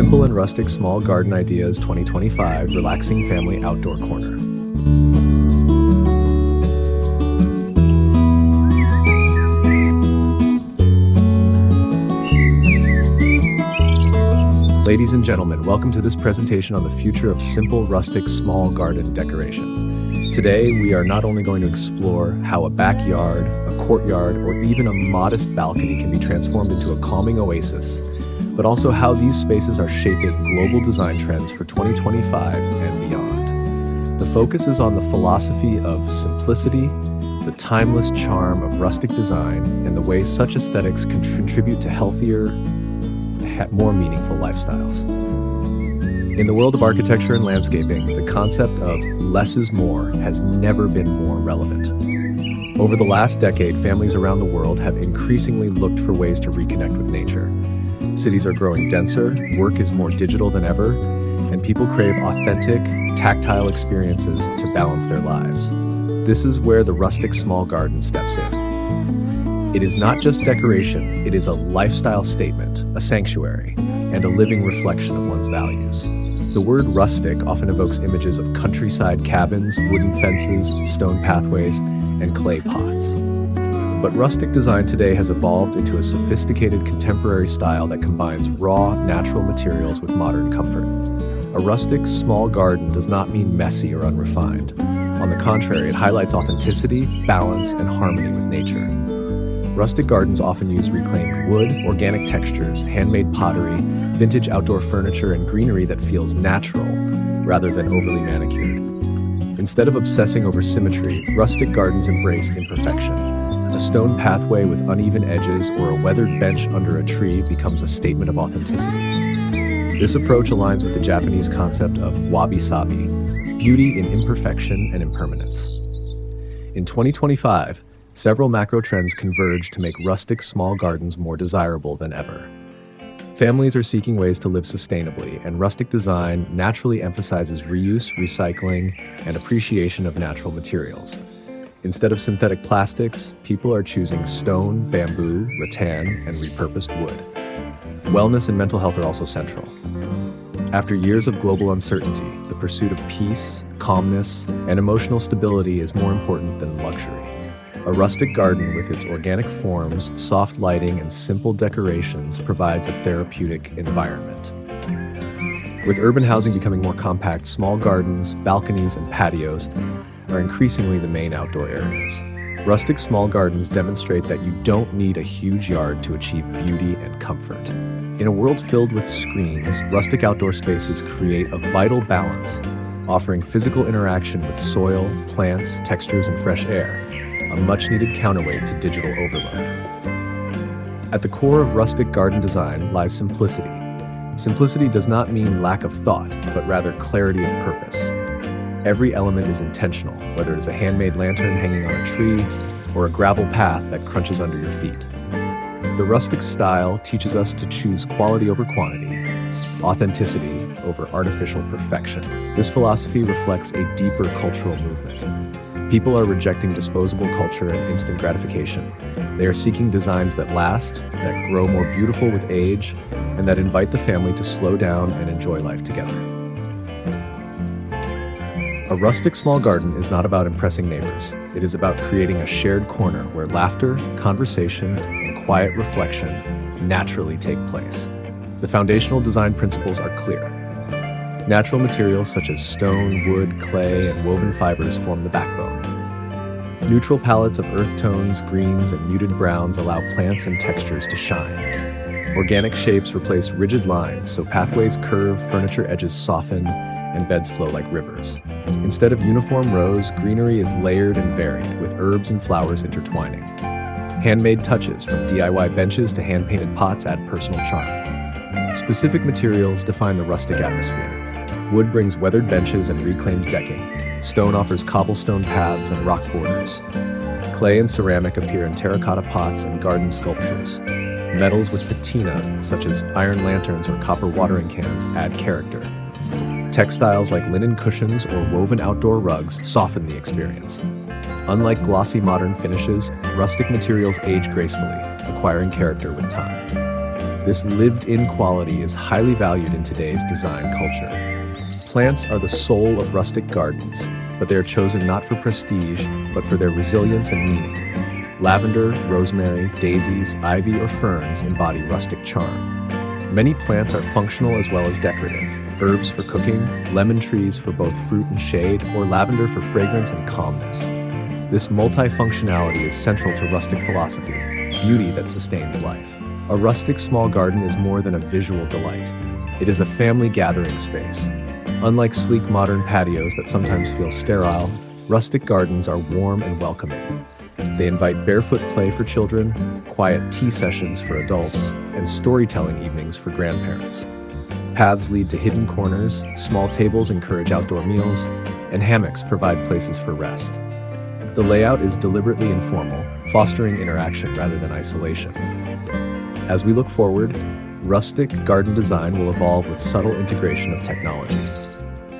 Simple and Rustic Small Garden Ideas 2025 Relaxing Family Outdoor Corner. Ladies and gentlemen, welcome to this presentation on the future of simple, rustic, small garden decoration. Today, we are not only going to explore how a backyard, a courtyard, or even a modest balcony can be transformed into a calming oasis, but also how these spaces are shaping global design trends for 2025 and beyond. The focus is on the philosophy of simplicity, the timeless charm of rustic design, and the way such aesthetics can contribute to healthier, more meaningful lifestyles. In the world of architecture and landscaping, the concept of less is more has never been more relevant. Over the last decade, families around the world have increasingly looked for ways to reconnect with nature. Cities are growing denser, work is more digital than ever, and people crave authentic, tactile experiences to balance their lives. This is where the rustic small garden steps in. It is not just decoration, it is a lifestyle statement, a sanctuary, and a living reflection of one's values. The word rustic often evokes images of countryside cabins, wooden fences, stone pathways, and clay pots. But rustic design today has evolved into a sophisticated contemporary style that combines raw, natural materials with modern comfort. A rustic, small garden does not mean messy or unrefined. On the contrary, it highlights authenticity, balance, and harmony with nature. Rustic gardens often use reclaimed wood, organic textures, handmade pottery, vintage outdoor furniture, and greenery that feels natural rather than overly manicured. Instead of obsessing over symmetry, rustic gardens embrace imperfection. A stone pathway with uneven edges or a weathered bench under a tree becomes a statement of authenticity. This approach aligns with the Japanese concept of wabi-sabi, beauty in imperfection and impermanence. In 2025, several macro trends converge to make rustic small gardens more desirable than ever. Families are seeking ways to live sustainably, and rustic design naturally emphasizes reuse, recycling, and appreciation of natural materials. Instead of synthetic plastics, people are choosing stone, bamboo, rattan, and repurposed wood. Wellness and mental health are also central. After years of global uncertainty, the pursuit of peace, calmness, and emotional stability is more important than luxury. A rustic garden with its organic forms, soft lighting, and simple decorations provides a therapeutic environment. With urban housing becoming more compact, small gardens, balconies, and patios are increasingly the main outdoor areas. Rustic small gardens demonstrate that you don't need a huge yard to achieve beauty and comfort. In a world filled with screens, rustic outdoor spaces create a vital balance, offering physical interaction with soil, plants, textures, and fresh air, a much-needed counterweight to digital overload. At the core of rustic garden design lies simplicity. Simplicity does not mean lack of thought, but rather clarity of purpose. Every element is intentional, whether it is a handmade lantern hanging on a tree or a gravel path that crunches under your feet. The rustic style teaches us to choose quality over quantity, authenticity over artificial perfection. This philosophy reflects a deeper cultural movement. People are rejecting disposable culture and instant gratification. They are seeking designs that last, that grow more beautiful with age, and that invite the family to slow down and enjoy life together. A rustic small garden is not about impressing neighbors. It is about creating a shared corner where laughter, conversation, and quiet reflection naturally take place. The foundational design principles are clear. Natural materials such as stone, wood, clay, and woven fibers form the backbone. Neutral palettes of earth tones, greens, and muted browns allow plants and textures to shine. Organic shapes replace rigid lines, so pathways curve, furniture edges soften, and beds flow like rivers. Instead of uniform rows, greenery is layered and varied, with herbs and flowers intertwining. Handmade touches, from DIY benches to hand-painted pots, add personal charm. Specific materials define the rustic atmosphere. Wood brings weathered benches and reclaimed decking. Stone offers cobblestone paths and rock borders. Clay and ceramic appear in terracotta pots and garden sculptures. Metals with patina, such as iron lanterns or copper watering cans, add character. Textiles like linen cushions or woven outdoor rugs soften the experience. Unlike glossy modern finishes, rustic materials age gracefully, acquiring character with time. This lived-in quality is highly valued in today's design culture. Plants are the soul of rustic gardens, but they are chosen not for prestige, but for their resilience and meaning. Lavender, rosemary, daisies, ivy, or ferns embody rustic charm. Many plants are functional as well as decorative. Herbs for cooking, lemon trees for both fruit and shade, or lavender for fragrance and calmness. This multifunctionality is central to rustic philosophy, beauty that sustains life. A rustic small garden is more than a visual delight. It is a family gathering space. Unlike sleek modern patios that sometimes feel sterile, rustic gardens are warm and welcoming. They invite barefoot play for children, quiet tea sessions for adults, and storytelling evenings for grandparents. Paths lead to hidden corners, small tables encourage outdoor meals, and hammocks provide places for rest. The layout is deliberately informal, fostering interaction rather than isolation. As we look forward, rustic garden design will evolve with subtle integration of technology.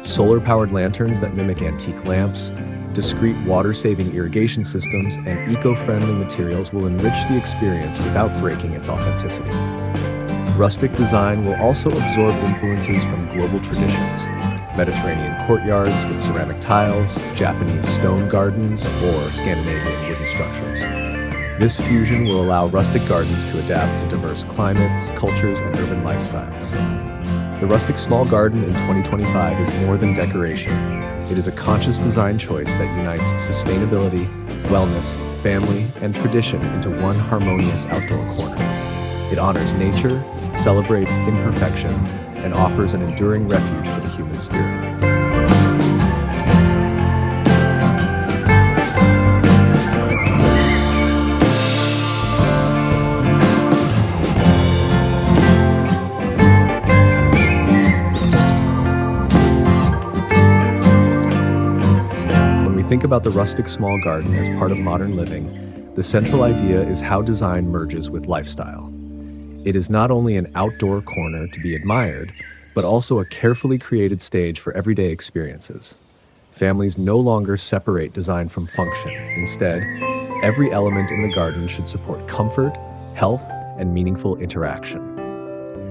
Solar-powered lanterns that mimic antique lamps, discreet water-saving irrigation systems, and eco-friendly materials will enrich the experience without breaking its authenticity. Rustic design will also absorb influences from global traditions, Mediterranean courtyards with ceramic tiles, Japanese stone gardens, or Scandinavian wooden structures. This fusion will allow rustic gardens to adapt to diverse climates, cultures, and urban lifestyles. The rustic small garden in 2025 is more than decoration. It is a conscious design choice that unites sustainability, wellness, family, and tradition into one harmonious outdoor corner. It honors nature, celebrates imperfection, and offers an enduring refuge for the human spirit. Think about the rustic small garden as part of modern living, the central idea is how design merges with lifestyle. It is not only an outdoor corner to be admired, but also a carefully created stage for everyday experiences. Families no longer separate design from function. Instead, every element in the garden should support comfort, health, and meaningful interaction.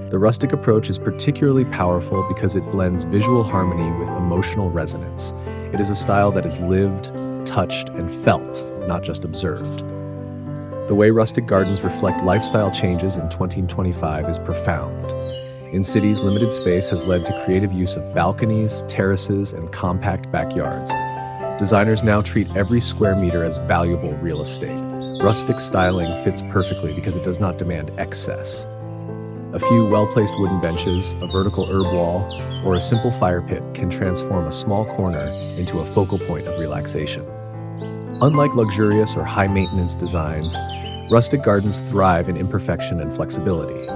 The rustic approach is particularly powerful because it blends visual harmony with emotional resonance. It is a style that is lived, touched, and felt, not just observed. The way rustic gardens reflect lifestyle changes in 2025 is profound. In cities, limited space has led to creative use of balconies, terraces, and compact backyards. Designers now treat every square meter as valuable real estate. Rustic styling fits perfectly because it does not demand excess. A few well-placed wooden benches, a vertical herb wall, or a simple fire pit can transform a small corner into a focal point of relaxation. Unlike luxurious or high-maintenance designs, rustic gardens thrive in imperfection and flexibility.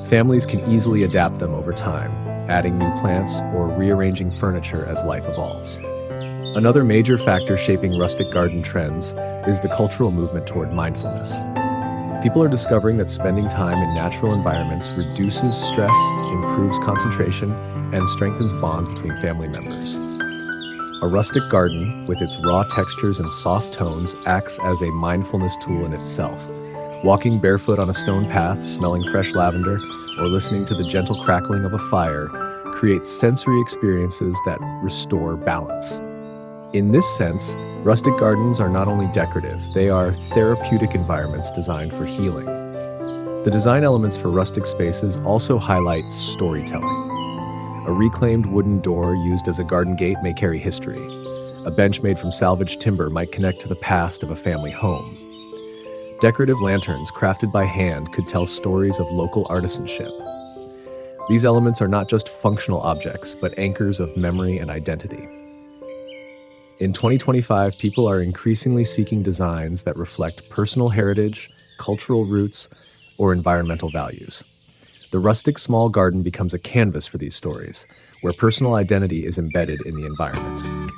Families can easily adapt them over time, adding new plants or rearranging furniture as life evolves. Another major factor shaping rustic garden trends is the cultural movement toward mindfulness. People are discovering that spending time in natural environments reduces stress, improves concentration, and strengthens bonds between family members. A rustic garden, with its raw textures and soft tones, acts as a mindfulness tool in itself. Walking barefoot on a stone path, smelling fresh lavender, or listening to the gentle crackling of a fire creates sensory experiences that restore balance. In this sense, rustic gardens are not only decorative, they are therapeutic environments designed for healing. The design elements for rustic spaces also highlight storytelling. A reclaimed wooden door used as a garden gate may carry history. A bench made from salvaged timber might connect to the past of a family home. Decorative lanterns crafted by hand could tell stories of local artisanship. These elements are not just functional objects, but anchors of memory and identity. In 2025, people are increasingly seeking designs that reflect personal heritage, cultural roots, or environmental values. The rustic small garden becomes a canvas for these stories, where personal identity is embedded in the environment.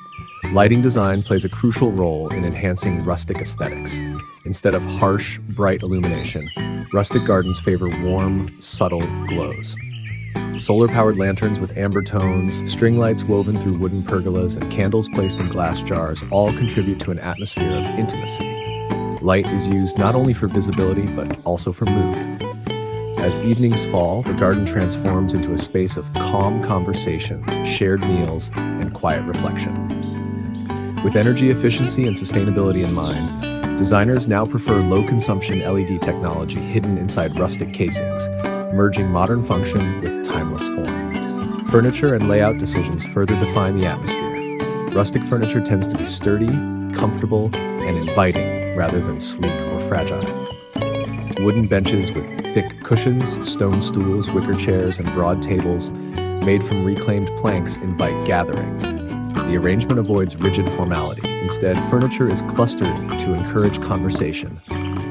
Lighting design plays a crucial role in enhancing rustic aesthetics. Instead of harsh, bright illumination, rustic gardens favor warm, subtle glows. Solar-powered lanterns with amber tones, string lights woven through wooden pergolas, and candles placed in glass jars all contribute to an atmosphere of intimacy. Light is used not only for visibility, but also for mood. As evenings fall, the garden transforms into a space of calm conversations, shared meals, and quiet reflection. With energy efficiency and sustainability in mind, designers now prefer low-consumption LED technology hidden inside rustic casings, merging modern function with timeless form. Furniture and layout decisions further define the atmosphere. Rustic furniture tends to be sturdy, comfortable, and inviting rather than sleek or fragile. Wooden benches with thick cushions, stone stools, wicker chairs, and broad tables made from reclaimed planks invite gathering. The arrangement avoids rigid formality. Instead, furniture is clustered to encourage conversation,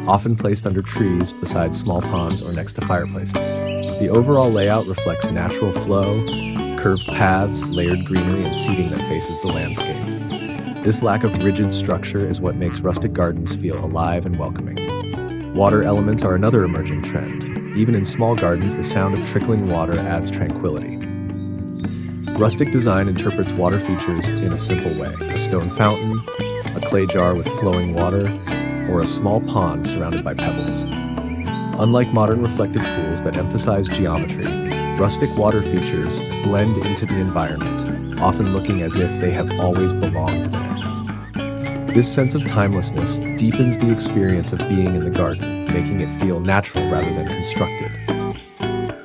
often placed under trees beside small ponds or next to fireplaces. The overall layout reflects natural flow, curved paths, layered greenery, and seating that faces the landscape. This lack of rigid structure is what makes rustic gardens feel alive and welcoming. Water elements are another emerging trend. Even in small gardens, the sound of trickling water adds tranquility. Rustic design interprets water features in a simple way: a stone fountain, a clay jar with flowing water, or a small pond surrounded by pebbles. Unlike modern reflective pools that emphasize geometry, rustic water features blend into the environment, often looking as if they have always belonged there. This sense of timelessness deepens the experience of being in the garden, making it feel natural rather than constructed.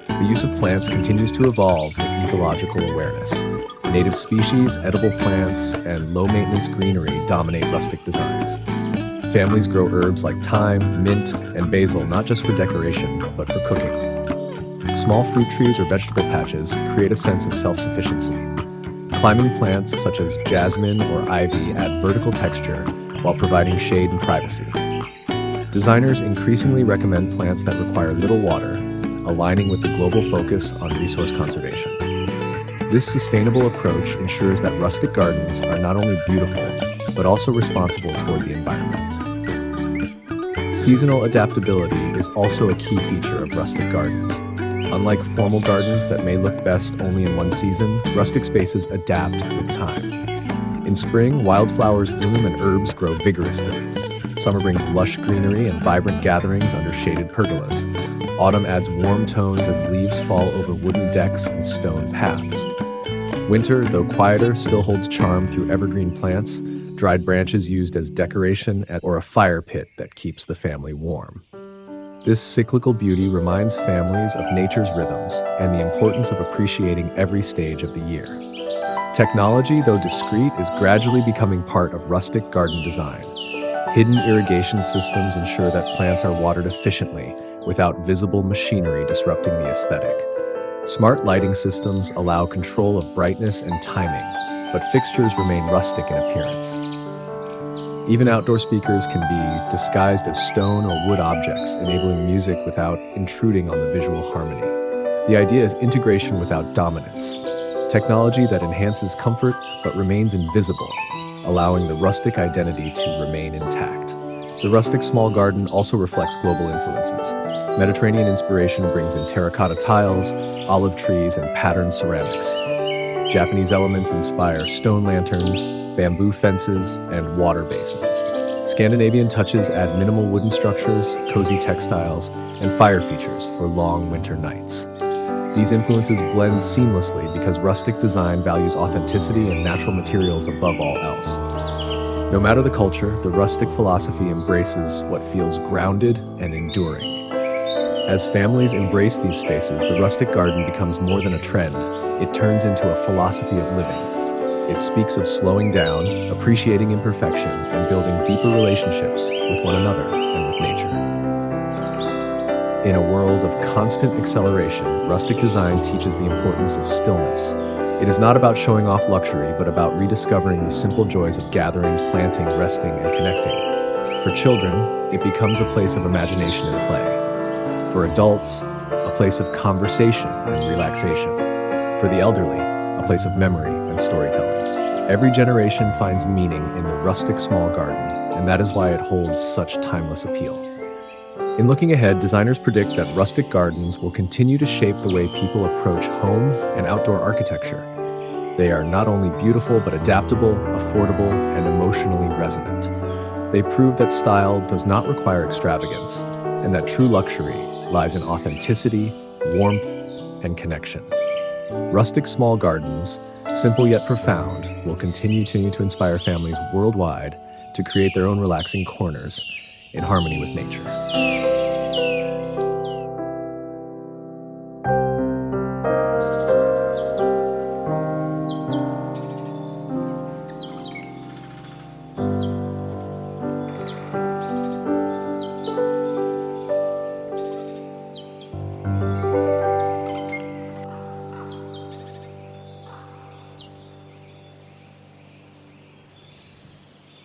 The use of plants continues to evolve with ecological awareness. Native species, edible plants, and low-maintenance greenery dominate rustic designs. Families grow herbs like thyme, mint, and basil not just for decoration, but for cooking. Small fruit trees or vegetable patches create a sense of self-sufficiency. Climbing plants such as jasmine or ivy add vertical texture while providing shade and privacy. Designers increasingly recommend plants that require little water, aligning with the global focus on resource conservation. This sustainable approach ensures that rustic gardens are not only beautiful, but also responsible toward the environment. Seasonal adaptability is also a key feature of rustic gardens. Unlike formal gardens that may look best only in one season, rustic spaces adapt with time. In spring, wildflowers bloom and herbs grow vigorously. Summer brings lush greenery and vibrant gatherings under shaded pergolas. Autumn adds warm tones as leaves fall over wooden decks and stone paths. Winter, though quieter, still holds charm through evergreen plants, dried branches used as decoration, or a fire pit that keeps the family warm. This cyclical beauty reminds families of nature's rhythms and the importance of appreciating every stage of the year. Technology, though discreet, is gradually becoming part of rustic garden design. Hidden irrigation systems ensure that plants are watered efficiently without visible machinery disrupting the aesthetic. Smart lighting systems allow control of brightness and timing, but fixtures remain rustic in appearance. Even outdoor speakers can be disguised as stone or wood objects, enabling music without intruding on the visual harmony. The idea is integration without dominance. Technology that enhances comfort but remains invisible, allowing the rustic identity to remain intact. The rustic small garden also reflects global influences. Mediterranean inspiration brings in terracotta tiles, olive trees, and patterned ceramics. Japanese elements inspire stone lanterns, bamboo fences, and water basins. Scandinavian touches add minimal wooden structures, cozy textiles, and fire features for long winter nights. These influences blend seamlessly because rustic design values authenticity and natural materials above all else. No matter the culture, the rustic philosophy embraces what feels grounded and enduring. As families embrace these spaces, the rustic garden becomes more than a trend. It turns into a philosophy of living. It speaks of slowing down, appreciating imperfection, and building deeper relationships with one another and with nature. In a world of constant acceleration, rustic design teaches the importance of stillness. It is not about showing off luxury, but about rediscovering the simple joys of gathering, planting, resting, and connecting. For children, it becomes a place of imagination and play. For adults, a place of conversation and relaxation. For the elderly, a place of memory and storytelling. Every generation finds meaning in the rustic small garden, and that is why it holds such timeless appeal. In looking ahead, designers predict that rustic gardens will continue to shape the way people approach home and outdoor architecture. They are not only beautiful, but adaptable, affordable, and emotionally resonant. They prove that style does not require extravagance, and that true luxury lies in authenticity, warmth, and connection. Rustic small gardens, simple yet profound, will continue to inspire families worldwide to create their own relaxing corners in harmony with nature.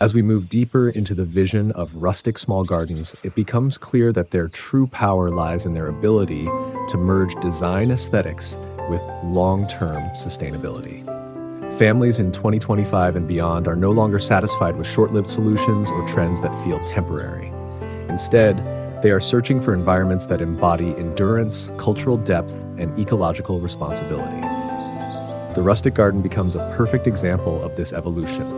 As we move deeper into the vision of rustic small gardens, it becomes clear that their true power lies in their ability to merge design aesthetics with long-term sustainability. Families in 2025 and beyond are no longer satisfied with short-lived solutions or trends that feel temporary. Instead, they are searching for environments that embody endurance, cultural depth, and ecological responsibility. The rustic garden becomes a perfect example of this evolution.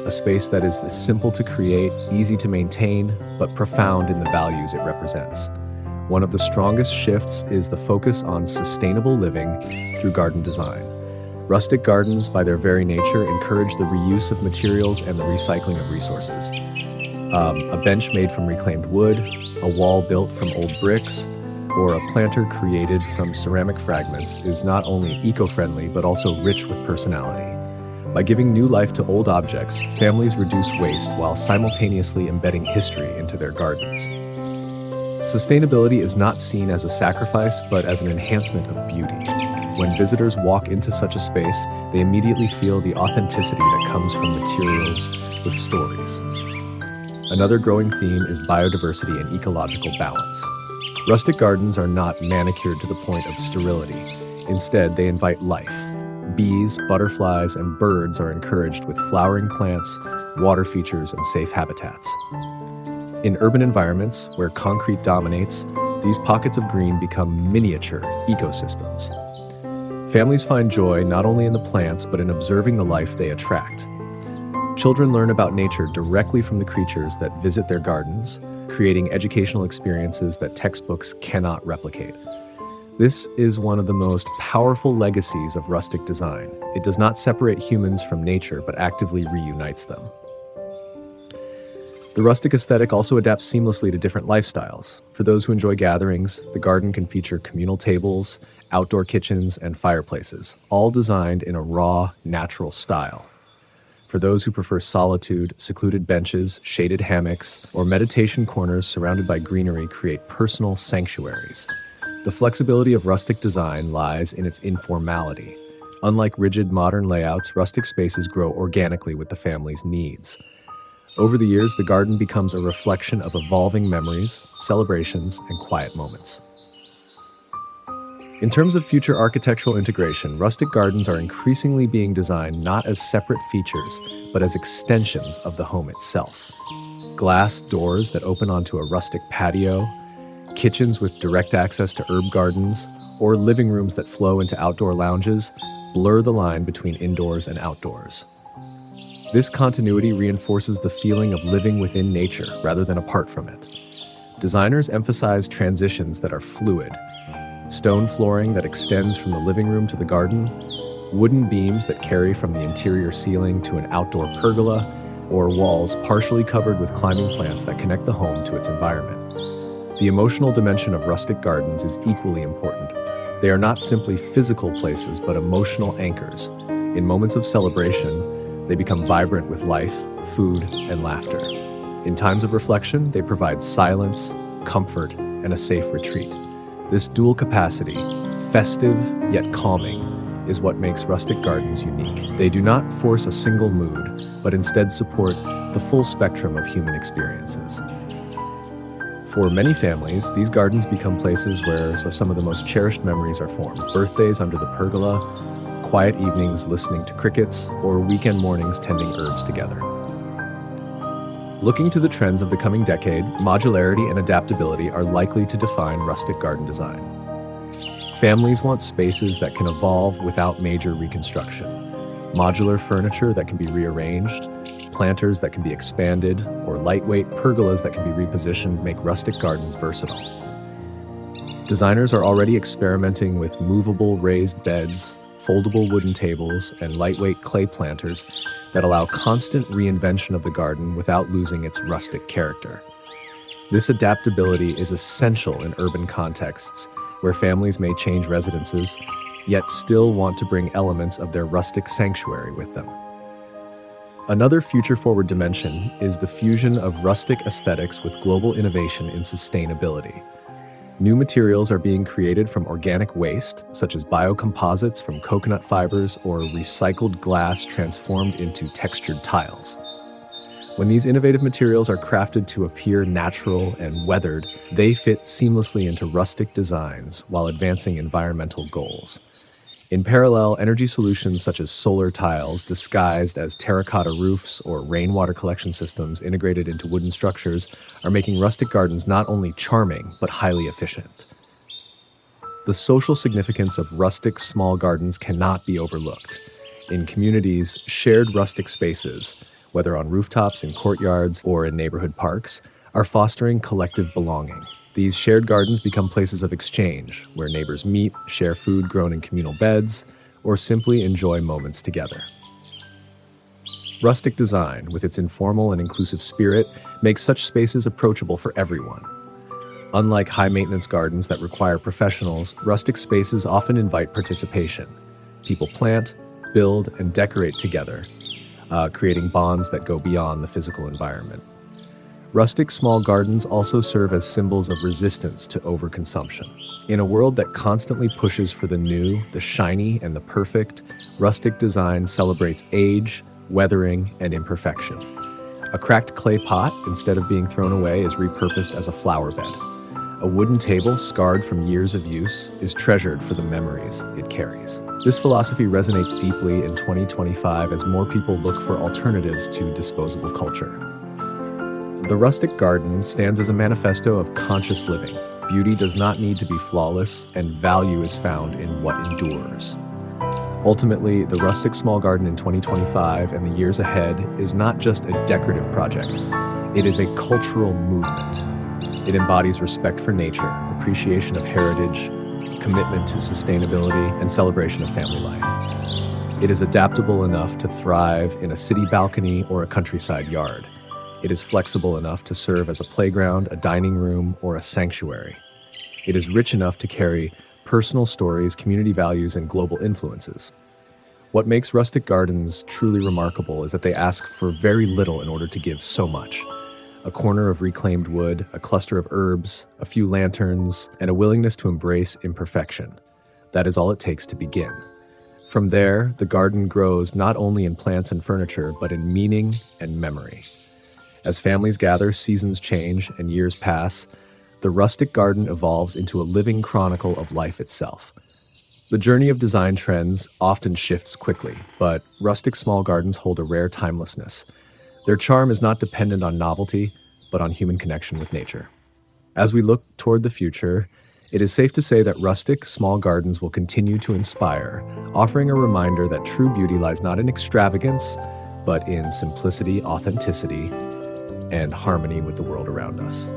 A space that is simple to create, easy to maintain, but profound in the values it represents. One of the strongest shifts is the focus on sustainable living through garden design. Rustic gardens, by their very nature, encourage the reuse of materials and the recycling of resources. A bench made from reclaimed wood, a wall built from old bricks, or a planter created from ceramic fragments is not only eco-friendly, but also rich with personality. By giving new life to old objects, families reduce waste while simultaneously embedding history into their gardens. Sustainability is not seen as a sacrifice, but as an enhancement of beauty. When visitors walk into such a space, they immediately feel the authenticity that comes from materials with stories. Another growing theme is biodiversity and ecological balance. Rustic gardens are not manicured to the point of sterility. Instead, they invite life. Bees, butterflies, and birds are encouraged with flowering plants, water features, and safe habitats. In urban environments where concrete dominates, these pockets of green become miniature ecosystems. Families find joy not only in the plants, but in observing the life they attract. Children learn about nature directly from the creatures that visit their gardens, creating educational experiences that textbooks cannot replicate. This is one of the most powerful legacies of rustic design. It does not separate humans from nature, but actively reunites them. The rustic aesthetic also adapts seamlessly to different lifestyles. For those who enjoy gatherings, the garden can feature communal tables, outdoor kitchens, and fireplaces, all designed in a raw, natural style. For those who prefer solitude, secluded benches, shaded hammocks, or meditation corners surrounded by greenery create personal sanctuaries. The flexibility of rustic design lies in its informality. Unlike rigid modern layouts, rustic spaces grow organically with the family's needs. Over the years, the garden becomes a reflection of evolving memories, celebrations, and quiet moments. In terms of future architectural integration, rustic gardens are increasingly being designed not as separate features, but as extensions of the home itself. Glass doors that open onto a rustic patio, kitchens with direct access to herb gardens, or living rooms that flow into outdoor lounges blur the line between indoors and outdoors. This continuity reinforces the feeling of living within nature rather than apart from it. Designers emphasize transitions that are fluid. Stone flooring that extends from the living room to the garden, wooden beams that carry from the interior ceiling to an outdoor pergola, or walls partially covered with climbing plants that connect the home to its environment. The emotional dimension of rustic gardens is equally important. They are not simply physical places, but emotional anchors. In moments of celebration, they become vibrant with life, food, and laughter. In times of reflection, they provide silence, comfort, and a safe retreat. This dual capacity, festive yet calming, is what makes rustic gardens unique. They do not force a single mood, but instead support the full spectrum of human experiences. For many families, these gardens become places where some of the most cherished memories are formed. Birthdays under the pergola, quiet evenings listening to crickets, or weekend mornings tending herbs together. Looking to the trends of the coming decade, modularity and adaptability are likely to define rustic garden design. Families want spaces that can evolve without major reconstruction. Modular furniture that can be rearranged, planters that can be expanded, or lightweight pergolas that can be repositioned make rustic gardens versatile. Designers are already experimenting with movable raised beds, foldable wooden tables, and lightweight clay planters that allow constant reinvention of the garden without losing its rustic character. This adaptability is essential in urban contexts where families may change residences, yet still want to bring elements of their rustic sanctuary with them. Another future-forward dimension is the fusion of rustic aesthetics with global innovation in sustainability. New materials are being created from organic waste, such as biocomposites from coconut fibers or recycled glass transformed into textured tiles. When these innovative materials are crafted to appear natural and weathered, they fit seamlessly into rustic designs while advancing environmental goals. In parallel, energy solutions such as solar tiles disguised as terracotta roofs or rainwater collection systems integrated into wooden structures are making rustic gardens not only charming, but highly efficient. The social significance of rustic small gardens cannot be overlooked. In communities, shared rustic spaces, whether on rooftops, in courtyards, or in neighborhood parks, are fostering collective belonging. These shared gardens become places of exchange, where neighbors meet, share food grown in communal beds, or simply enjoy moments together. Rustic design, with its informal and inclusive spirit, makes such spaces approachable for everyone. Unlike high-maintenance gardens that require professionals, rustic spaces often invite participation. People plant, build, and decorate together, creating bonds that go beyond the physical environment. Rustic small gardens also serve as symbols of resistance to overconsumption. In a world that constantly pushes for the new, the shiny, and the perfect, rustic design celebrates age, weathering, and imperfection. A cracked clay pot, instead of being thrown away, is repurposed as a flower bed. A wooden table, scarred from years of use, is treasured for the memories it carries. This philosophy resonates deeply in 2025 as more people look for alternatives to disposable culture. The rustic garden stands as a manifesto of conscious living. Beauty does not need to be flawless, and value is found in what endures. Ultimately, the rustic small garden in 2025 and the years ahead is not just a decorative project. It is a cultural movement. It embodies respect for nature, appreciation of heritage, commitment to sustainability, and celebration of family life. It is adaptable enough to thrive in a city balcony or a countryside yard. It is flexible enough to serve as a playground, a dining room, or a sanctuary. It is rich enough to carry personal stories, community values, and global influences. What makes rustic gardens truly remarkable is that they ask for very little in order to give so much. A corner of reclaimed wood, a cluster of herbs, a few lanterns, and a willingness to embrace imperfection. That is all it takes to begin. From there, the garden grows not only in plants and furniture, but in meaning and memory. As families gather, seasons change, and years pass, the rustic garden evolves into a living chronicle of life itself. The journey of design trends often shifts quickly, but rustic small gardens hold a rare timelessness. Their charm is not dependent on novelty, but on human connection with nature. As we look toward the future, it is safe to say that rustic small gardens will continue to inspire, offering a reminder that true beauty lies not in extravagance, but in simplicity, authenticity, and harmony with the world around us.